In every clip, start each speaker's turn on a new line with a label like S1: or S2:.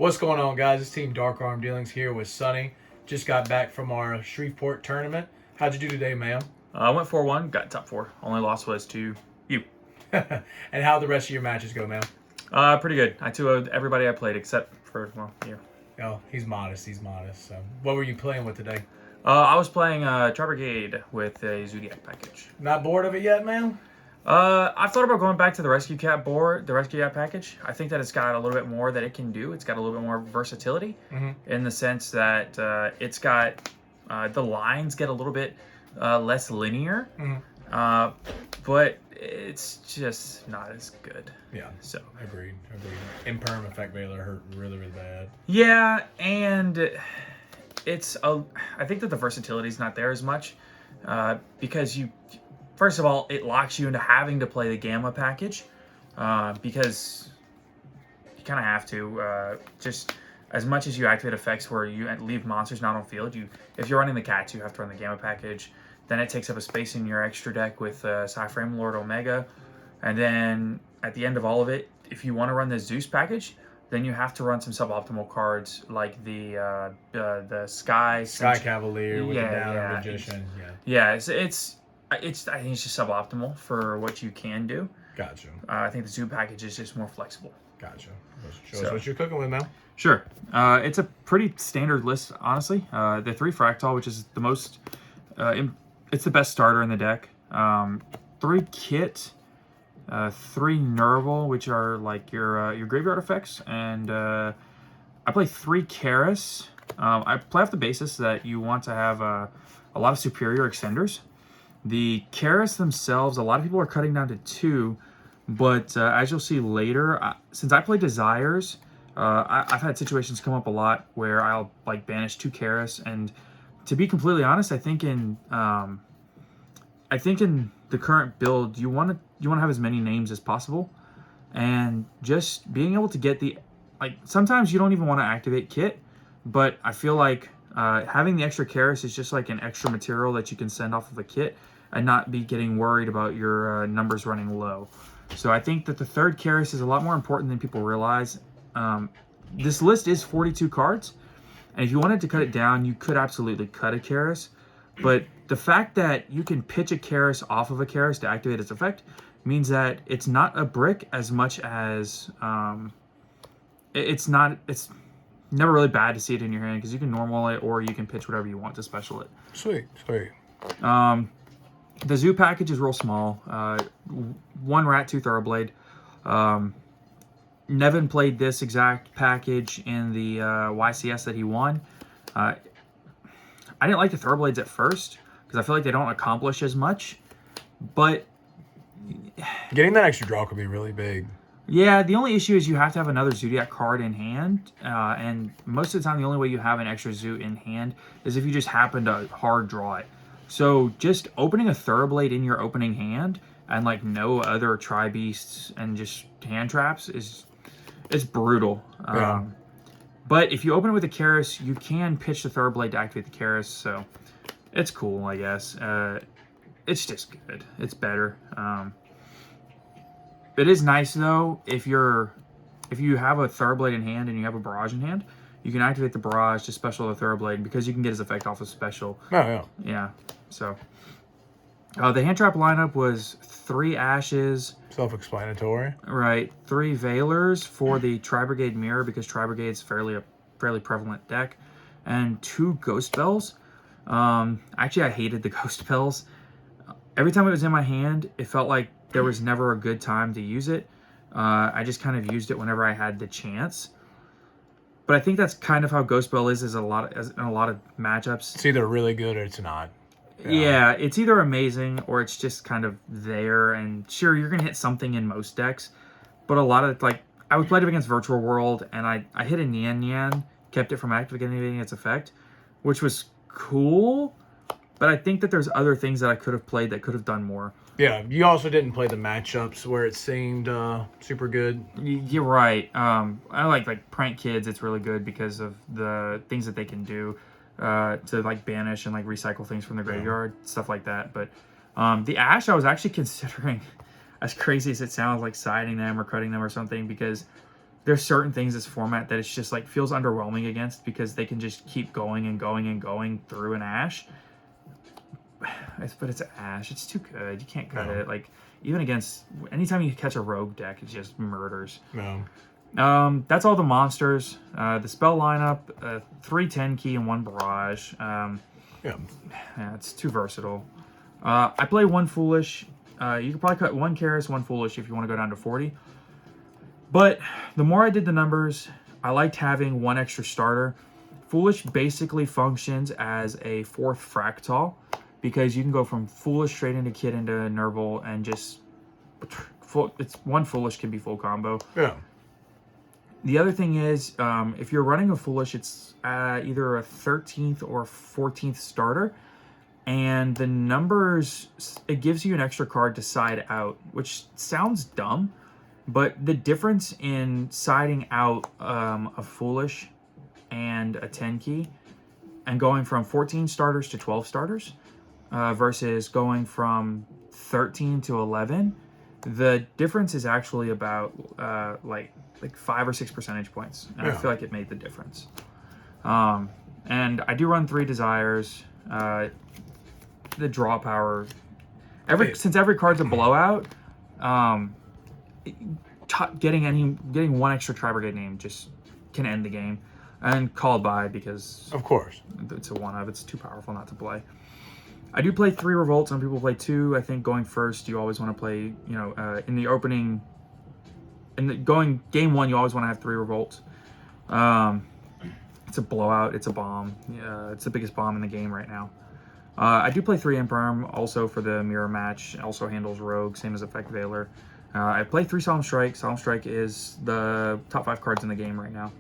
S1: What's going on, guys? It's Team Dark Arm Dealings here with Sunny. Just got back from our Shreveport tournament. How'd you do today, ma'am?
S2: I went 4-1, got top 4. Only loss was to you.
S1: And how'd the rest of your matches go, ma'am?
S2: Pretty good. I 2-0'd everybody I played except for, you.
S1: Oh, he's modest. So, what were you playing with today?
S2: I was playing Zoo-Brigade with a Zoo-Brigade package.
S1: Not bored of it yet, ma'am?
S2: I've thought about going back to the Rescue Cat package. I think that it's got a little bit more that it can do. It's got a little bit more versatility in the sense that it's got the lines get a little bit less linear, but it's just not as good.
S1: Yeah.
S2: So
S1: agreed. Imperm effect Baylor hurt really bad.
S2: Yeah, and I think that the versatility is not there as much because first of all, it locks you into having to play the Gamma package because you kind of have to. Just as much as you activate effects where you leave monsters not on field, if you're running the Cats, you have to run the Gamma package. Then it takes up a space in your extra deck with Psyframe Lord Omega. And then at the end of all of it, if you want to run the Zeus package, then you have to run some suboptimal cards like the Sky
S1: Cavalier with the Down Magician.
S2: Yeah, I think it's just suboptimal for what you can do.
S1: Gotcha.
S2: I think the Zoo package is just more flexible.
S1: Gotcha. Show us what you're cooking with now.
S2: Sure. It's a pretty standard list, honestly. The 3 Fractal, which is the most, it's the best starter in the deck. 3 Kit, 3 Nerval, which are like your graveyard effects, and I play 3 Karis. I play off the basis that you want to have a lot of superior extenders. The Karis themselves, a lot of people are cutting down to 2, but as you'll see later, since I play Desires, I've had situations come up a lot where I'll like banish 2 Karis, and to be completely honest, I think in the current build, you want to have as many names as possible, and just being able to get sometimes you don't even want to activate Kit, but I feel like having the extra Karis is just like an extra material that you can send off of a Kit and not be getting worried about your numbers running low. So I think that the 3rd Karis is a lot more important than people realize. This list is 42 cards, and if you wanted to cut it down, you could absolutely cut a Karis. But the fact that you can pitch a Karis off of a Karis to activate its effect means that it's not a brick as much as it's never really bad to see it in your hand because you can normal it or you can pitch whatever you want to special it.
S1: Sweet.
S2: The Zoo package is real small. 1 Rat, 2 Thoroughblade. Nevin played this exact package in the YCS that he won. I didn't like the Thoroughblades at first because I feel like they don't accomplish as much. But
S1: getting that extra draw could be really big.
S2: Yeah, the only issue is you have to have another Zodiac card in hand. And most of the time, the only way you have an extra Zoo in hand is if you just happen to hard draw it. So just opening a Thoroughblade in your opening hand and like no other Tri-Beasts and just hand traps it's brutal.
S1: Yeah.
S2: But if you open it with a Karis, you can pitch the Thoroughblade to activate the Karis, so it's cool, I guess. It's just good. It's better. It is nice though if you have a Thoroughblade in hand and you have a Barrage in hand, you can activate the Barrage to special the Thoroughblade because you can get his effect off of special.
S1: Oh yeah.
S2: Yeah. So the hand trap lineup was 3 Ashes.
S1: Self-explanatory.
S2: Right. 3 Veilers for the Tri-Brigade Mirror because Tri-Brigade's a fairly prevalent deck. And 2 Ghost Bells. Actually, I hated the Ghost Bells. Every time it was in my hand, it felt like there was never a good time to use it. I just kind of used it whenever I had the chance. But I think that's kind of how Ghost Bell is in a lot of matchups.
S1: It's either really good or it's not.
S2: Yeah, it's either amazing or it's just kind of there. And sure, you're going to hit something in most decks. But a lot of, I would play it against Virtual World, and I hit a Nian, kept it from activating its effect, which was cool. But I think that there's other things that I could have played that could have done more.
S1: Yeah, you also didn't play the matchups where it seemed super good.
S2: You're right. I like Prank Kids. It's really good because of the things that they can do to like banish and like recycle things from the graveyard, stuff like that. But the Ash, I was actually considering, as crazy as it sounds, like siding them or cutting them or something, because there's certain things this format that it's just like feels underwhelming against because they can just keep going and going and going through an Ash. But it's an Ash. It's too good. You can't cut it. Like, even against... Anytime you catch a rogue deck, it just murders.
S1: No.
S2: That's all the monsters. The spell lineup, 3 10 key and 1 barrage.
S1: Yeah,
S2: it's too versatile. I play 1 foolish. You could probably cut 1 Karis, 1 foolish if you want to go down to 40. But the more I did the numbers, I liked having 1 extra starter. Foolish basically functions as a 4th Fractal, because you can go from Foolish straight into Kid into Nerval and just... it's 1 Foolish can be full combo.
S1: Yeah.
S2: The other thing is, if you're running a Foolish, it's either a 13th or 14th starter. And the numbers, it gives you an extra card to side out, which sounds dumb. But the difference in siding out a Foolish and a 10 key and going from 14 starters to 12 starters versus going from 13 to 11, the difference is actually about like 5 or 6 percentage points. And I feel like it made the difference. And I do run 3 desires. The draw power, since every card's a blowout, getting 1 extra Tri-Brigade name just can end the game. And called by, because
S1: of course
S2: it's a 1-of. It's too powerful not to play. I do play 3 Revolt. Some people play 2. I think going first, you always want to play, in the opening, going game 1, you always want to have 3 Revolts. It's a blowout. It's a bomb. It's the biggest bomb in the game right now. I do play 3 Imperm also for the mirror match. Also handles Rogue, same as Effect Veiler. I play 3 Solemn Strike. Solemn Strike is the top 5 cards in the game right now.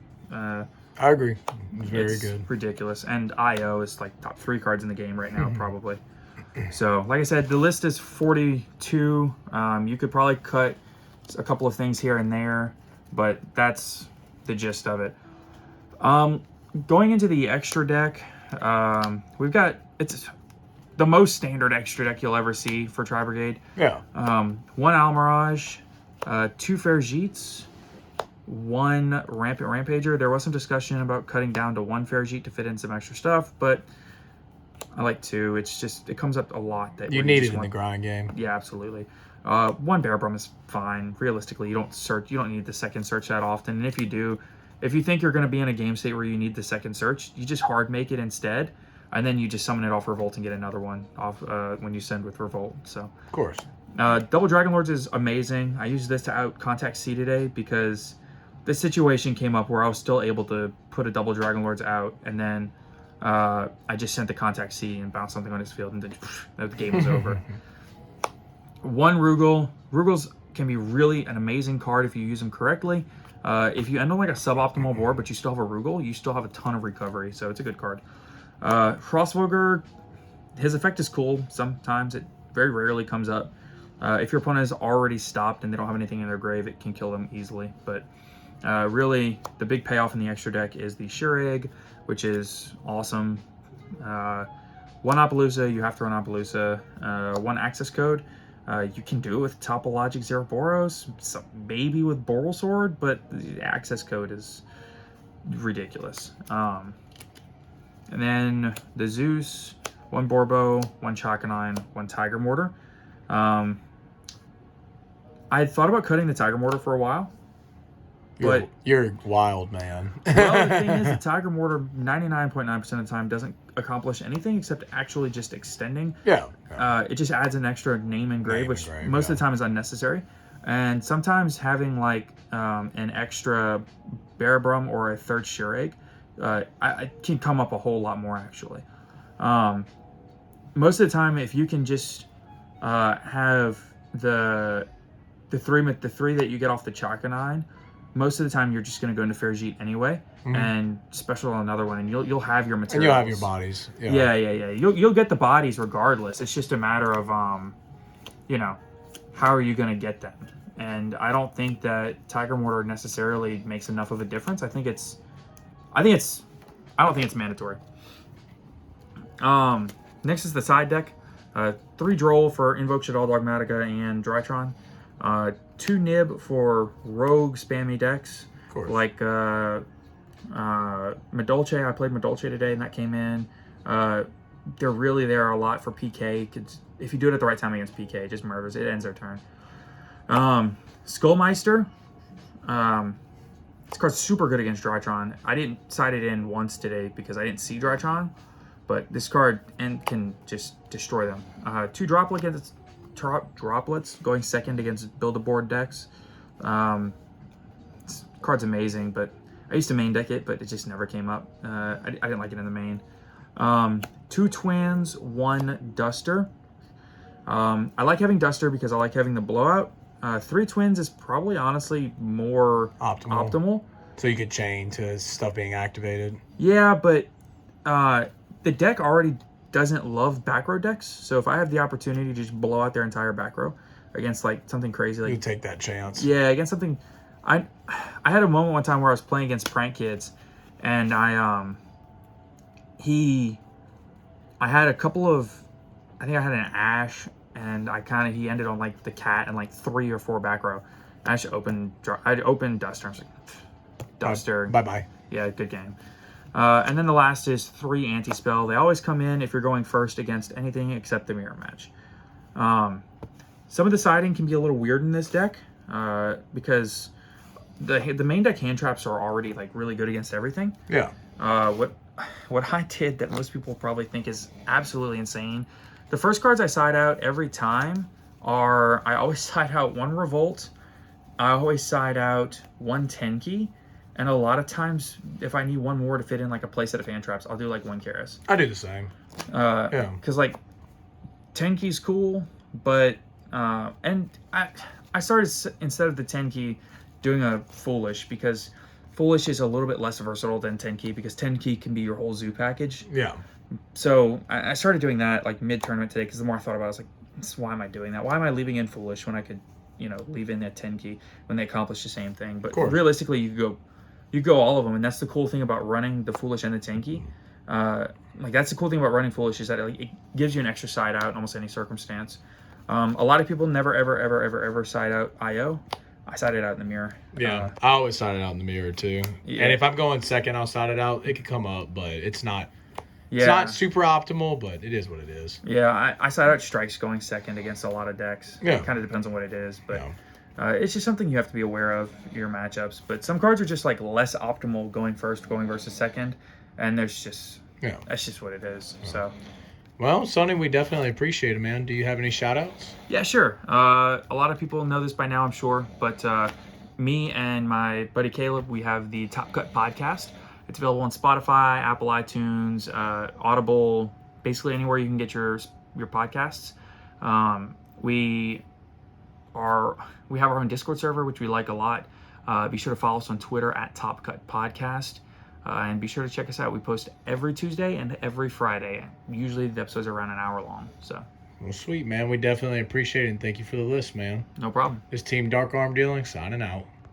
S1: I agree. It's very good.
S2: Ridiculous. And IO is like top 3 cards in the game right now, probably. So, like I said, the list is 42. You could probably cut a couple of things here and there, but that's the gist of it. Going into the extra deck, we've got... It's the most standard extra deck you'll ever see for Tri-Brigade.
S1: Yeah.
S2: 1 Almirage, 2 Ferjits, 1 Rampant Rampager. There was some discussion about cutting down to 1 Ferjit to fit in some extra stuff, but I like 2. It's just, it comes up a lot that
S1: you need it in the grind game.
S2: Yeah, absolutely. 1 Bearbrum is fine. Realistically, you don't need the second search that often. And if you do, if you think you're going to be in a game state where you need the second search, you just hard make it instead. And then you just summon it off Revolt and get another one off when you send with Revolt. So,
S1: of course.
S2: Double Dragon Lords is amazing. I used this to out Contact C today because the situation came up where I was still able to put a Double Dragon Lords out, and then I just sent the Contact C and bounced something on his field, and then the game was over. 1 Rugal. Rugals can be really an amazing card if you use them correctly. If you end on like a suboptimal board, but you still have a Rugal, you still have a ton of recovery, so it's a good card. Frostvoger, his effect is cool. Sometimes it very rarely comes up. If your opponent is already stopped and they don't have anything in their grave, it can kill them easily. But really, the big payoff in the extra deck is the Shireg, which is awesome. 1 Appaloosa, you have to run Appaloosa. 1 Access Code, you can do it with Topologic Zeroboros, maybe with Boral Sword, but the Access Code is ridiculous. And then the Zeus, 1 Borbo, 1 Chakanine, 1 Tiger Mortar. I had thought about cutting the Tiger Mortar for a while. But
S1: you're wild, man.
S2: Well, the thing is, the Tiger Mortar 99.9% of the time doesn't accomplish anything except actually just extending.
S1: Yeah.
S2: It just adds an extra name engrave, which most of the time is unnecessary. And sometimes having like an extra Bearbrum or a 3rd Shireg, I can come up a whole lot more actually. Most of the time, if you can just have the 3 that you get off the Chakanine, most of the time you're just going to go into Ferjit anyway, and special on another one, and you'll have your materials.
S1: And you'll have your bodies.
S2: Yeah. You'll get the bodies regardless. It's just a matter of how are you going to get them? And I don't think that Tiger Mortar necessarily makes enough of a difference. I don't think it's mandatory. Next is the side deck. 3 Droll for Invoke Shaddoll Dogmatica and Drytron. 2 Nib for Rogue Spammy decks.
S1: course.
S2: Like Medolce, I played Medolce today, and that came in. They're really there a lot for PK. If you do it at the right time against PK, it just murders. It ends their turn. Skullmeister. This card's super good against Drytron. I didn't side it in once today because I didn't see Drytron, but this card can just destroy them. 2 droplets going second against Build-A-Board decks. This card's amazing, but I used to main deck it, but it just never came up. I didn't like it in the main. 2 twins, 1 duster. I like having duster because I like having the blowout. 3 twins is probably honestly more optimal.
S1: So you could chain to stuff being activated.
S2: Yeah, but the deck already doesn't love back row decks. So if I have the opportunity to just blow out their entire back row against like something crazy, like
S1: you take that chance.
S2: Yeah, against something. I had a moment one time where I was playing against Prank Kids, and I had a couple of, I think I had an Ash, and he ended on like the cat and like 3 or 4 back row. I should open Duster. I was like, Duster.
S1: Bye.
S2: Yeah, good game. And then the last is 3 anti-spell. They always come in if you're going first against anything except the mirror match. Some of the siding can be a little weird in this deck because the main deck hand traps are already like really good against everything.
S1: Yeah.
S2: What I did that most people probably think is absolutely insane. The first cards I side out every time are, I always side out 1 Revolt. I always side out 1 Tenki. And a lot of times, if I need 1 more to fit in like a playset of hand traps, I'll do like 1 Karis.
S1: I do the same.
S2: Yeah. Because like, Tenki's cool, but, and I started, instead of the Tenki, doing a Foolish, because Foolish is a little bit less versatile than Tenki, because Tenki can be your whole zoo package.
S1: Yeah.
S2: So I started doing that like mid-tournament today, because the more I thought about it, I was like, why am I doing that? Why am I leaving in Foolish when I could, leave in that Tenki when they accomplish the same thing? But realistically, you go all of them, and that's the cool thing about running the Foolish and the Tenki. Like that's the cool thing about running Foolish, is that it gives you an extra side out in almost any circumstance. A lot of people never ever side out IO. I side it out in the mirror.
S1: Yeah, I always side it out in the mirror too. Yeah. And if I'm going second, I'll side it out. It could come up, but it's not. Yeah. It's not super optimal, but it is what it is.
S2: Yeah, I side out Strikes going second against a lot of decks. Yeah. It kind of depends on what it is, but it's just something you have to be aware of your matchups. But some cards are just like less optimal going first, going versus second, and that's just what it is. So.
S1: Well, Sonny, we definitely appreciate it, man. Do you have any shout-outs?
S2: Yeah, sure. A lot of people know this by now, I'm sure, but me and my buddy Caleb, we have the Top Cut podcast. It's available on Spotify, Apple iTunes, Audible, basically anywhere you can get your podcasts. We have our own Discord server, which we like a lot. Be sure to follow us on Twitter at Top Cut Podcast. And be sure to check us out. We post every Tuesday and every Friday. Usually the episodes are around an hour long. So.
S1: Well, sweet, man. We definitely appreciate it, and thank you for the list, man.
S2: No problem.
S1: This Team Dark Arm Dealing signing out.